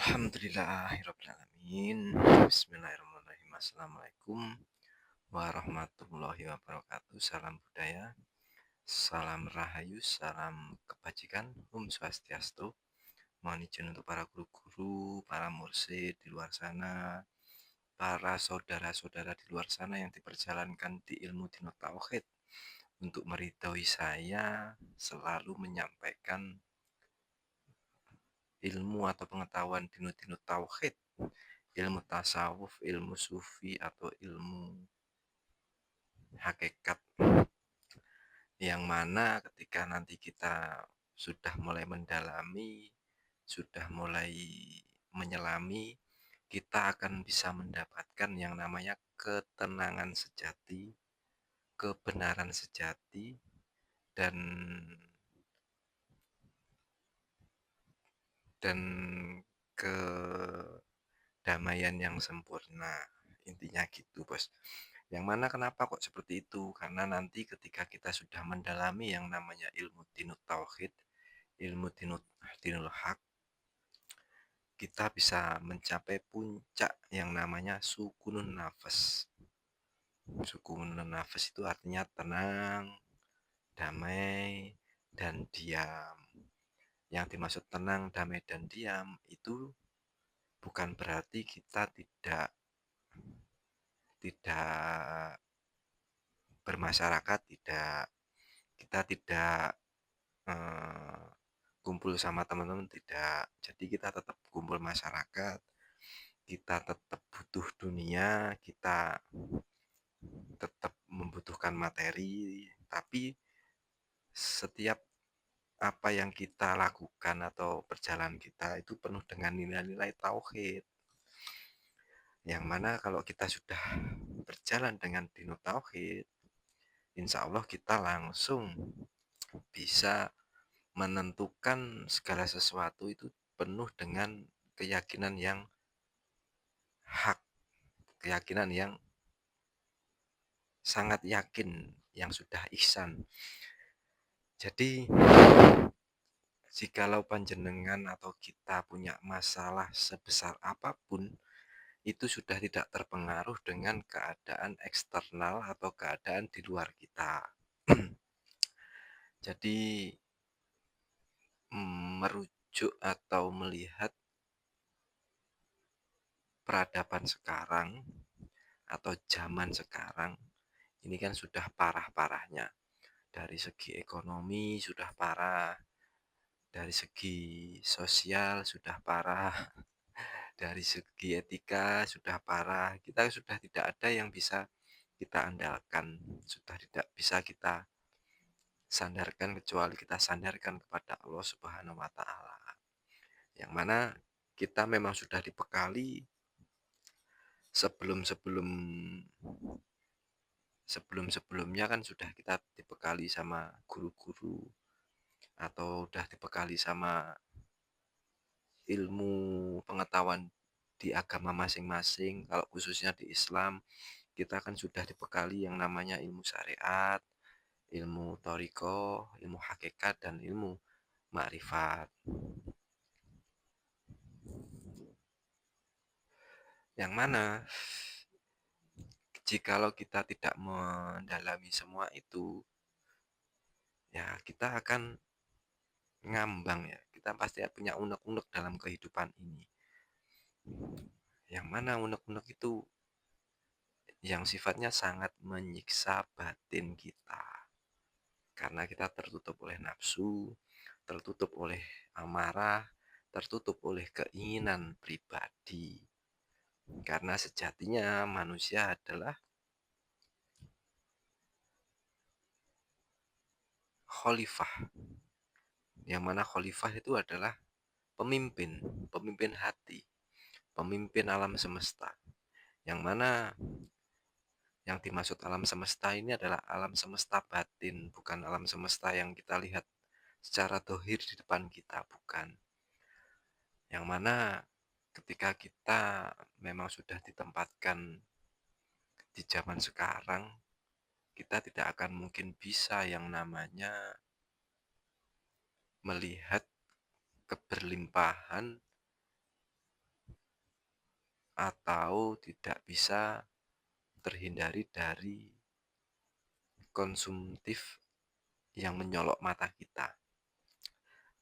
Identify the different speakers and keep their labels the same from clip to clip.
Speaker 1: Alhamdulillahirrabbilalamin. Bismillahirrahmanirrahim. Assalamualaikum warahmatullahi wabarakatuh. Salam budaya, salam rahayu, salam kebajikan. Swastiastu. Mohon izin untuk para guru-guru, para mursyid di luar sana, para saudara-saudara di luar sana yang diperjalankan di ilmu dinut tauhid, untuk meridhoi saya selalu menyampaikan ilmu atau pengetahuan dinut-dinut tauhid, ilmu tasawuf, ilmu sufi, atau ilmu hakikat, yang mana ketika nanti kita sudah mulai mendalami, sudah mulai menyelami, kita akan bisa mendapatkan yang namanya ketenangan sejati, kebenaran sejati, dan kedamaian yang sempurna. Intinya gitu, Bos. Yang mana kenapa kok seperti itu? Karena nanti ketika kita sudah mendalami yang namanya ilmu dinut tauhid, ilmu dinul haq, kita bisa mencapai puncak yang namanya sukunun nafas. Sukunun nafas itu artinya tenang, damai, dan diam. Yang dimaksud tenang, damai, dan diam itu bukan berarti kita tidak bermasyarakat, kita tidak eh, kumpul sama teman-teman, tidak. Jadi kita tetap kumpul masyarakat, kita tetap butuh dunia, kita tetap membutuhkan materi, tapi setiap apa yang kita lakukan atau perjalanan kita itu penuh dengan nilai-nilai tauhid. Yang mana kalau kita sudah berjalan dengan dinut tauhid, insya Allah kita langsung bisa menentukan segala sesuatu itu penuh dengan keyakinan yang hak, keyakinan yang sangat yakin, yang sudah ihsan. Jadi jikalau panjenengan atau kita punya masalah sebesar apapun, itu sudah tidak terpengaruh dengan keadaan eksternal atau keadaan di luar kita. Jadi merujuk atau melihat peradaban sekarang atau zaman sekarang, ini kan sudah parah-parahnya. Dari segi ekonomi sudah parah, dari segi sosial sudah parah, dari segi etika sudah parah. Kita sudah tidak ada yang bisa kita andalkan, sudah tidak bisa kita sandarkan kecuali kita sandarkan kepada Allah Subhanahu wa taala. Yang mana kita memang sudah dibekali sebelum-sebelumnya kan sudah kita dibekali sama guru-guru atau udah dibekali sama ilmu pengetahuan di agama masing-masing. Kalau khususnya di Islam, kita kan sudah dibekali yang namanya ilmu syariat, ilmu thariqah, ilmu hakikat, dan ilmu ma'rifat. Yang mana jikalau kita tidak mendalami semua itu, ya kita akan ngambang, ya. Kita pasti punya unek-unek dalam kehidupan ini. Yang mana unek-unek itu yang sifatnya sangat menyiksa batin kita. Karena kita tertutup oleh nafsu, tertutup oleh amarah, tertutup oleh keinginan pribadi. Karena sejatinya manusia adalah khalifah. Yang mana khalifah itu adalah pemimpin hati, pemimpin alam semesta. Yang mana yang dimaksud alam semesta ini adalah alam semesta batin, bukan alam semesta yang kita lihat secara dohir di depan kita, bukan. Yang mana ketika kita memang sudah ditempatkan di zaman sekarang, kita tidak akan mungkin bisa yang namanya melihat keberlimpahan atau tidak bisa terhindari dari konsumtif yang menyolok mata kita.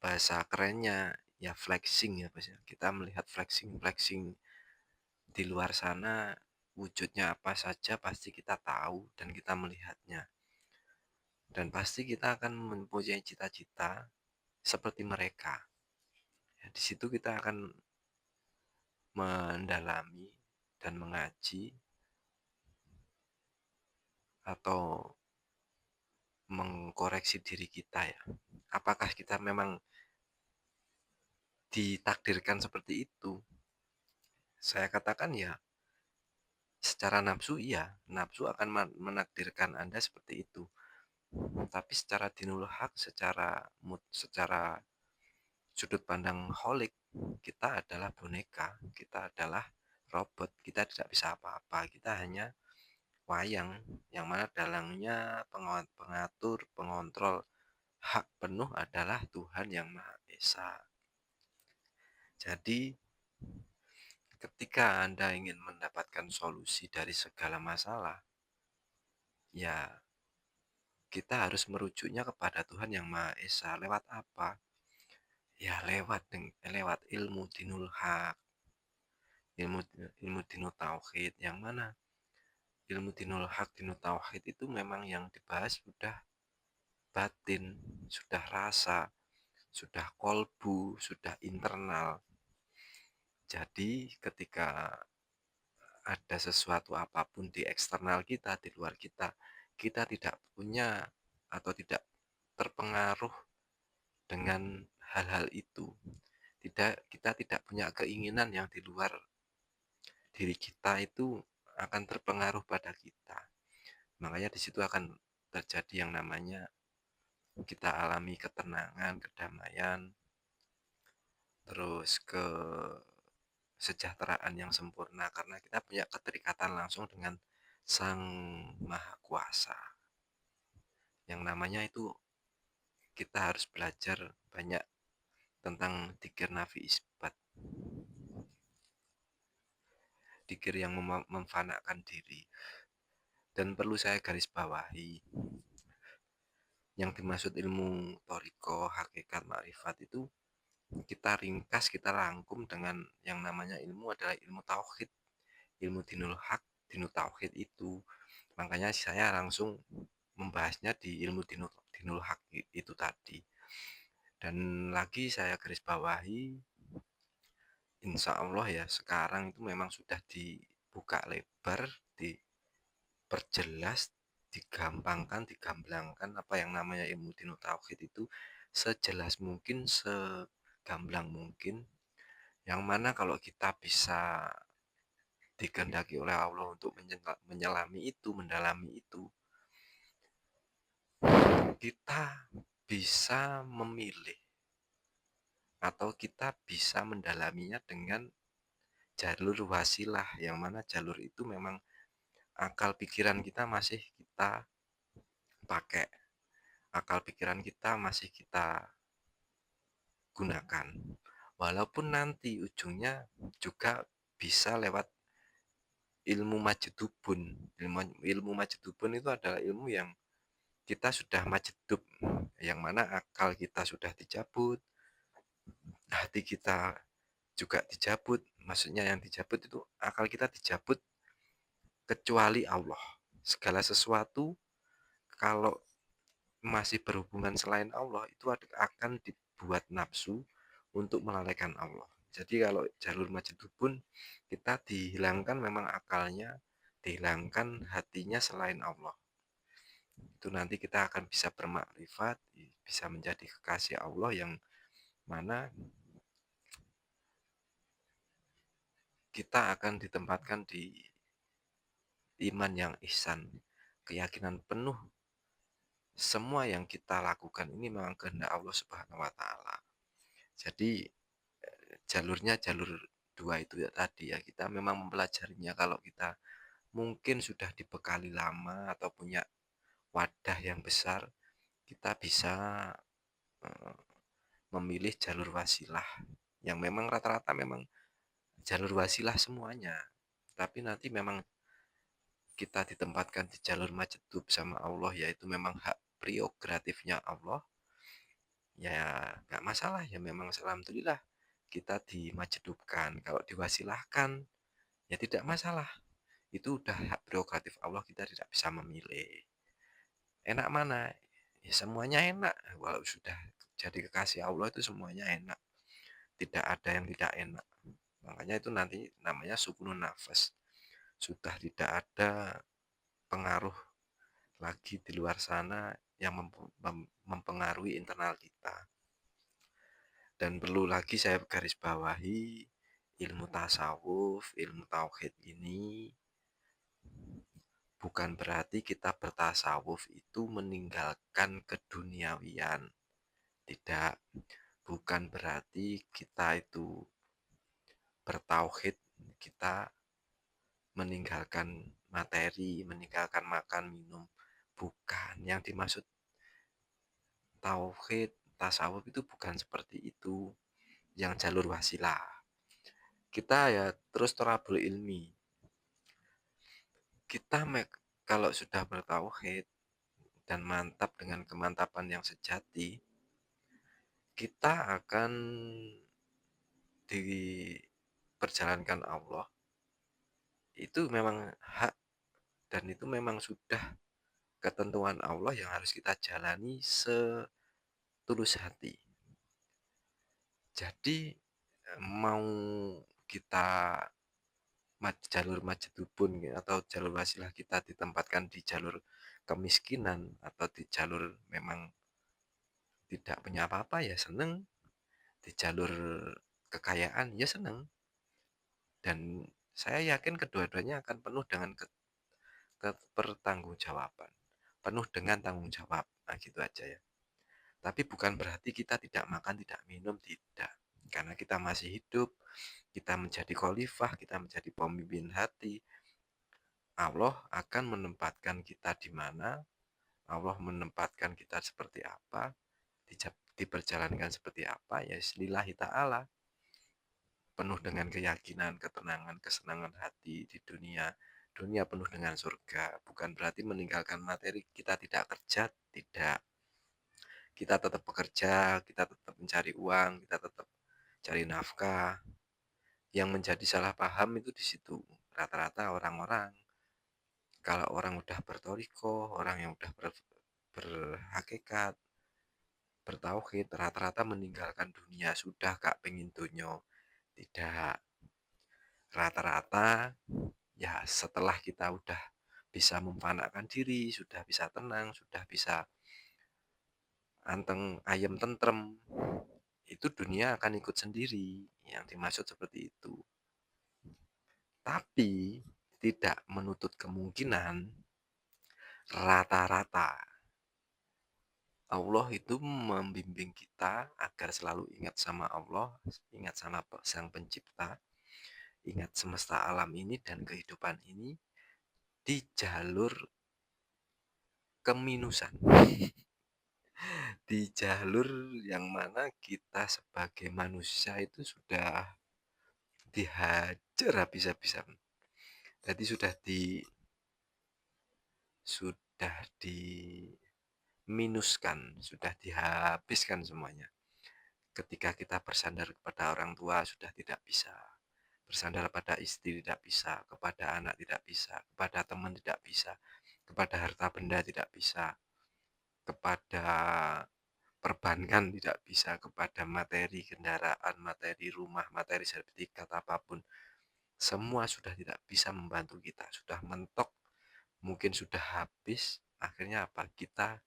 Speaker 1: Bahasa kerennya ya flexing ya Mas ya. Kita melihat flexing-flexing di luar sana wujudnya apa saja pasti kita tahu dan kita melihatnya. Dan pasti kita akan mempunyai cita-cita seperti mereka. Ya, di situ kita akan mendalami dan mengaji atau mengkoreksi diri kita ya. Apakah kita memang ditakdirkan seperti itu? Saya katakan ya, secara nafsu iya, nafsu akan menakdirkan Anda seperti itu. Tapi secara dinul hak, secara mood, secara sudut pandang holik, kita adalah boneka, kita adalah robot, kita tidak bisa apa-apa, kita hanya wayang, yang mana dalangnya pengatur, pengontrol hak penuh adalah Tuhan yang Maha Esa. Jadi, ketika Anda ingin mendapatkan solusi dari segala masalah, ya kita harus merujuknya kepada Tuhan yang Maha Esa. Lewat apa? Ya lewat ilmu dinul haq, ilmu ilmu dinul tauhid, yang mana ilmu dinul haq, dinul tauhid itu memang yang dibahas sudah batin, sudah rasa, sudah kolbu, sudah internal. Jadi ketika ada sesuatu apapun di eksternal kita, di luar kita, kita tidak punya atau tidak terpengaruh dengan hal-hal itu. Kita tidak punya keinginan yang di luar diri kita itu akan terpengaruh pada kita. Makanya di situ akan terjadi yang namanya kita alami ketenangan, kedamaian, terus kesejahteraan yang sempurna karena kita punya keterikatan langsung dengan Sang Maha Kuasa. Yang namanya itu kita harus belajar banyak tentang dikir nafi isbat. Dikir yang memfanakan diri. Dan perlu saya garis bawahi, yang dimaksud ilmu toriko, hakikat, ma'rifat itu kita ringkas, kita rangkum dengan yang namanya ilmu adalah ilmu tauhid, ilmu dinul haq, dinul tauhid itu. Makanya saya langsung membahasnya di ilmu dinul haq itu tadi. Dan lagi saya garis bawahi, insya Allah ya sekarang itu memang sudah dibuka lebar, diperjelas, digampangkan, digamblangkan apa yang namanya ilmu dinul tauhid itu sejelas mungkin, segamblang mungkin. Yang mana kalau kita bisa dikehendaki oleh Allah untuk menyelami itu, mendalami itu, kita bisa memilih atau kita bisa mendalaminya dengan jalur wasilah, yang mana jalur itu memang akal pikiran kita masih kita pakai, akal pikiran kita masih kita gunakan. Walaupun nanti ujungnya juga bisa lewat ilmu majedubun. Ilmu majedubun itu adalah ilmu yang kita sudah majedub, yang mana akal kita sudah dicabut, hati kita juga dicabut. Maksudnya yang dicabut itu akal kita dicabut kecuali Allah. Segala sesuatu kalau masih berhubungan selain Allah itu akan dibuat nafsu untuk melalaikan Allah. Jadi kalau jalur majedubun kita dihilangkan memang akalnya, dihilangkan hatinya selain Allah. Itu nanti kita akan bisa bermakrifat, bisa menjadi kekasih Allah yang mana kita akan ditempatkan di iman yang ihsan, keyakinan penuh semua yang kita lakukan ini memang kehendak Allah Subhanahu wa taala. Jadi jalurnya jalur dua itu ya tadi ya, kita memang mempelajarinya kalau kita mungkin sudah dibekali lama atau punya wadah yang besar, kita bisa memilih jalur wasilah yang memang rata-rata memang jalur wasilah semuanya. Tapi nanti memang kita ditempatkan di jalur majedub sama Allah, yaitu memang hak prerogatifnya Allah, ya nggak masalah, ya memang alhamdulillah kita dimajedubkan. Kalau diwasilahkan, ya tidak masalah. Itu udah hak prerogatif Allah, kita tidak bisa memilih. Enak mana? Ya semuanya enak. Walau sudah jadi kekasih Allah itu semuanya enak. Tidak ada yang tidak enak. Makanya itu nanti namanya sukunun nafas. Sudah tidak ada pengaruh lagi di luar sana yang mempengaruhi internal kita. Dan perlu lagi saya garis bawahi, ilmu tasawuf, ilmu tauhid ini bukan berarti kita bertasawuf itu meninggalkan keduniawian. Tidak, bukan berarti kita itu bertauhid, kita meninggalkan materi, meninggalkan makan, minum. Bukan, yang dimaksud tauhid, tasawuf itu bukan seperti itu. Yang jalur wasilah. Kita ya terus torabul ilmi. Kita kalau sudah bertauhid dan mantap dengan kemantapan yang sejati, kita akan diperjalankan Allah. Itu memang hak dan itu memang sudah ketentuan Allah yang harus kita jalani setulus hati. Jadi mau kita jalur majedubun atau jalur wasilah kita ditempatkan di jalur kemiskinan atau di jalur memang tidak punya apa-apa, ya seneng. Di jalur kekayaan ya seneng. Dan saya yakin kedua-duanya akan penuh dengan kepertanggungjawaban, penuh dengan tanggung jawab. Nah gitu aja ya. Tapi bukan berarti kita tidak makan, tidak minum, tidak. Karena kita masih hidup, kita menjadi khalifah, kita menjadi pemimpin hati. Allah akan menempatkan kita di mana, Allah menempatkan kita seperti apa, diperjalankan seperti apa, ya lillahi ta'ala. Penuh dengan keyakinan, ketenangan, kesenangan hati di dunia. Dunia penuh dengan surga. Bukan berarti meninggalkan materi, kita tidak kerja, tidak. Kita tetap bekerja, kita tetap mencari uang, kita tetap cari nafkah. Yang menjadi salah paham itu di situ. Rata-rata orang-orang, kalau orang udah bertoriko, orang yang udah berhakikat, bertauhid, rata-rata meninggalkan dunia. Sudah gak pengen dunyo. Tidak. Rata-rata ya setelah kita udah bisa mempanakkan diri, sudah bisa tenang, sudah bisa anteng ayem tentrem, itu dunia akan ikut sendiri. Yang dimaksud seperti itu. Tapi tidak menutup kemungkinan rata-rata Allah itu membimbing kita agar selalu ingat sama Allah, ingat sama Sang Pencipta, ingat semesta alam ini dan kehidupan ini di jalur keminusan. Di jalur yang mana kita sebagai manusia itu sudah dihajar habis-habisan. Jadi sudah diminuskan, sudah dihabiskan semuanya. Ketika kita bersandar kepada orang tua sudah tidak bisa. Bersandar pada istri tidak bisa, kepada anak tidak bisa, kepada teman tidak bisa, kepada harta benda tidak bisa, kepada perbankan tidak bisa, kepada materi kendaraan, materi rumah, materi sertifikat apapun. Semua sudah tidak bisa membantu kita, sudah mentok, mungkin sudah habis. Akhirnya apa? Kita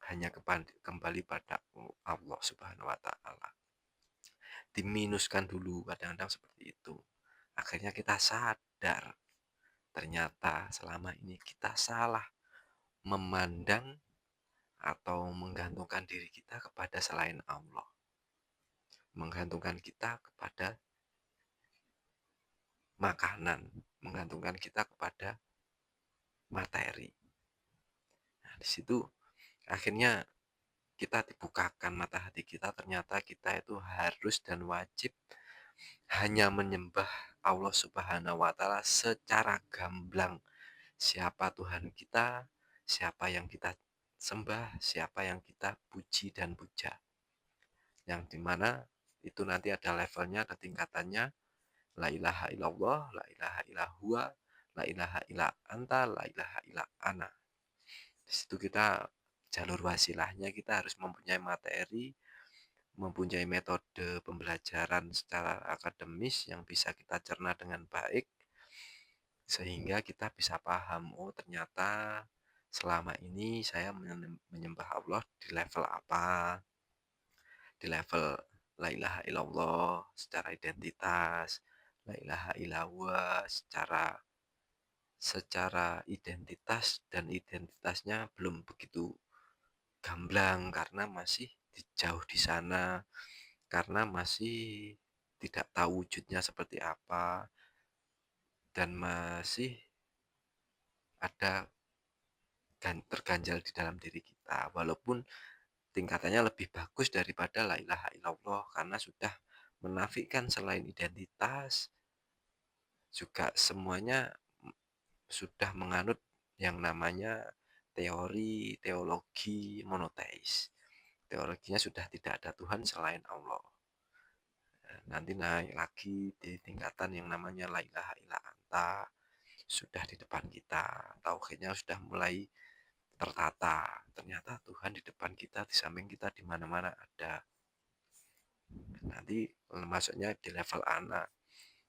Speaker 1: hanya kembali pada Allah Subhanahu wa taala. Diminuskan dulu kadang-kadang seperti itu. Akhirnya kita sadar ternyata selama ini kita salah memandang atau menggantungkan diri kita kepada selain Allah. Menggantungkan kita kepada makanan, menggantungkan kita kepada materi. Nah, di situ akhirnya kita dibukakan mata hati kita, ternyata kita itu harus dan wajib hanya menyembah Allah Subhanahu wa Ta'ala secara gamblang. Siapa Tuhan kita, siapa yang kita sembah, siapa yang kita puji dan puja. Yang dimana itu nanti ada levelnya, ada tingkatannya. La ilaha illallah, la ilaha illahua, la ilaha illa anta, la ilaha illa ana. Di situ kita jalur wasilahnya kita harus mempunyai materi, mempunyai metode pembelajaran secara akademis yang bisa kita cerna dengan baik, sehingga kita bisa paham, oh ternyata selama ini saya menyembah Allah di level apa, di level la ilaha illallah secara identitas, la ilaha illallah secara secara identitas, dan identitasnya belum begitu gamblang karena masih jauh di sana, karena masih tidak tahu wujudnya seperti apa, dan masih ada terganjal di dalam diri kita, walaupun tingkatannya lebih bagus daripada la ilaha illallah karena sudah menafikan selain identitas, juga semuanya sudah menganut yang namanya teori teologi monoteis. Teologinya sudah tidak ada Tuhan selain Allah. Nanti naik lagi di tingkatan yang namanya la ilaha illa anta, sudah di depan kita. Tauhidnya sudah mulai tertata. Ternyata Tuhan di depan kita, di samping kita, di mana-mana ada. Nanti masuknya di level ana.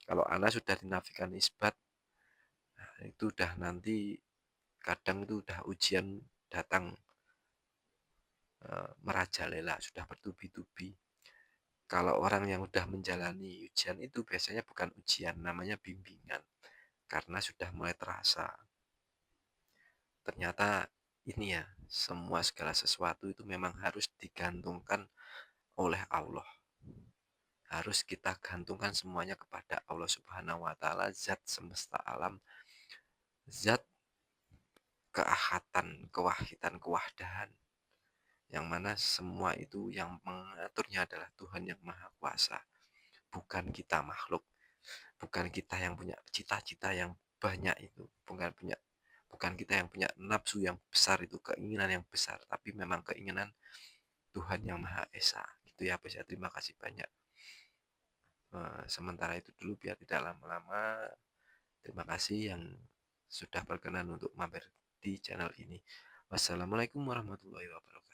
Speaker 1: Kalau ana sudah dinafikan isbat, nah itu udah nanti kadang itu udah ujian datang merajalela, sudah bertubi-tubi. Kalau orang yang udah menjalani ujian itu biasanya bukan ujian, namanya bimbingan. Karena sudah mulai terasa. Ternyata ini ya, semua segala sesuatu itu memang harus digantungkan oleh Allah. Harus kita gantungkan semuanya kepada Allah Subhanahu wa Ta'ala, zat semesta alam, zat keahatan, kewahidan, kewahdahan. Yang mana semua itu yang mengaturnya adalah Tuhan yang Maha Kuasa. Bukan kita makhluk, bukan kita yang punya cita-cita yang banyak itu, bukan kita yang punya nafsu yang besar itu, keinginan yang besar, tapi memang keinginan Tuhan yang Maha Esa. Gitu ya, Pak. Terima kasih banyak. Sementara itu dulu biar tidak lama-lama. Terima kasih yang sudah berkenan untuk mampir di channel ini. Wassalamualaikum warahmatullahi wabarakatuh.